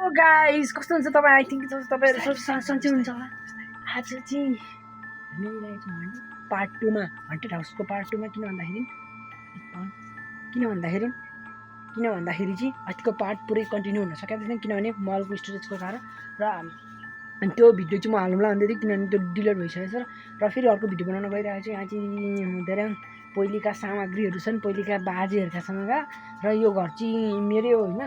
Guys कस्तो हुन्छ तपाईँ आई थिङ्क तपाईँहरू सन्चै हुन्छ होला। आज चाहिँ हामी आइरहेको छौँ पार्ट 2 मा हन्टेड हाउसको पार्ट 2 मा किन भन्दाखेरि चाहिँ अस्तिको पार्ट पुरै कन्टिन्यू हुन सकेको थिएन किनभने मलको स्टोरेजको कारण र अनि त्यो भिडियो चाहिँ म हाल्नुलाई भन्दै थिएँ किनभने त्यो डिलिट भइसकेको छ र फेरि अर्को भिडियो बनाउन गइरहेको छु। यहाँ चाहिँ धेरै पहिलेका सामग्रीहरू छन् पहिलेका बाजेहरूकासँगका र यो घर चाहिँ मेरै हो होइन।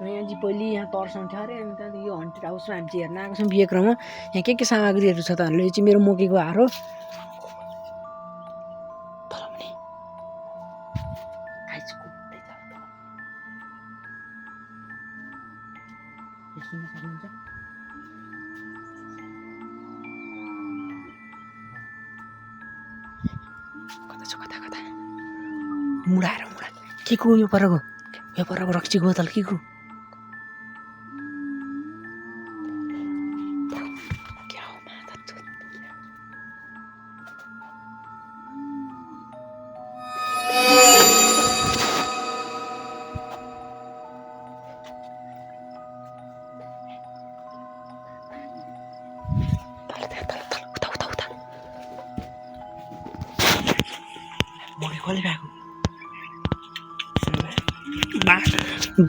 यहाँ चाहिँ पहिले यहाँ तर्साउँथ्यो अरे अनि त्यहाँदेखि यो हन्टेड हाउसमा हामी चाहिँ हेर्न आएको छौँ बिहे क्रममा। यहाँ के सामग्रीहरू छ त भन्नु यो चाहिँ मेरो मोकेको हार हो। सुन्न सक्नुहुन्छ कता मुडा के को यो परको रक्सी बोतल के को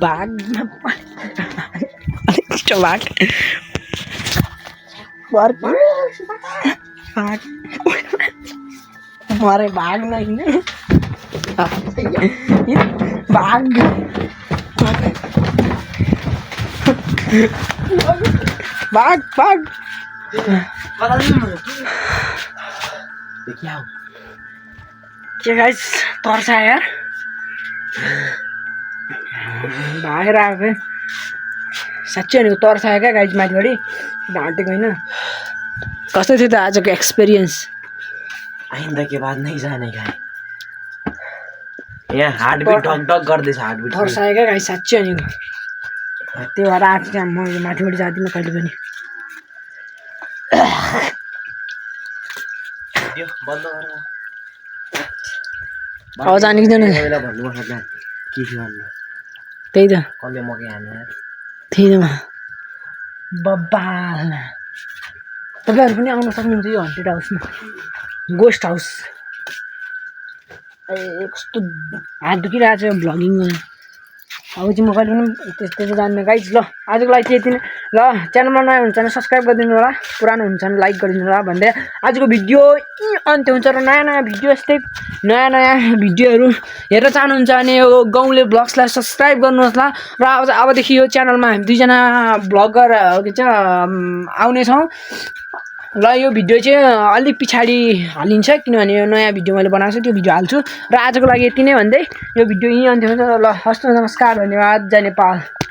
बाघ हमारे बाघ नहीं है बाघ क्या गाइस तर्सा यार भागेर आएको साँच्चै अनि तर्सायो क्या गाइस माथिबाट ढाँटेको होइन। कस्तो थियो त आजको एक्सपिरियन्स? आइन्दा के बाद नहीं जाने का यहाँ हार्टबिट ढक गर्दैछ हार्टबिट तर्सायो क्या गाइस साँच्चै अनि त्यो भएर आज चाहिँ म माथिबाट जाँदिनँ कहिले पनि। बन्द गर आवाज आने कि भन्नु पर्छ के थियो भन्नु त्यही त कसले मकै हाने थिएन बब्बाल। तपाईँहरू पनि आउन सक्नुहुन्छ यो हन्टेड हाउसमा गोस्ट हाउस। कस्तो हात दुखिरहेको छ भ्लगिङमा। अब चाहिँ म कहिले पनि त्यस्तो जान्दिनँ गाइज। ल आजको लागि चाहिँ यति नै। ल च्यानलमा नयाँ हुन्छ भने सब्सक्राइब गरिदिनु होला, पुरानो हुन्छ भने लाइक गरिदिनु होला भन्दै आजको भिडियो अन्त्य हुन्छ। र नयाँ भिडियो यस्तै नयाँ भिडियोहरू हेर्न चाहनुहुन्छ भने यो गाउँले ब्लग्सलाई सब्सक्राइब गर्नुहोस् ल। र अबदेखि यो च्यानलमा हामी दुईजना भ्लगर के छ आउनेछौँ। ल यो भिडियो चाहिँ अलिक पछाडि हालिन्छ किनभने यो नयाँ भिडियो मैले बनाएको छु त्यो भिडियो हाल्छु। र आजको लागि यति नै भन्दै यो भिडियो यहीँ अन्त्य हुन्छ। ल हस्त नमस्कार धन्यवाद जय नेपाल।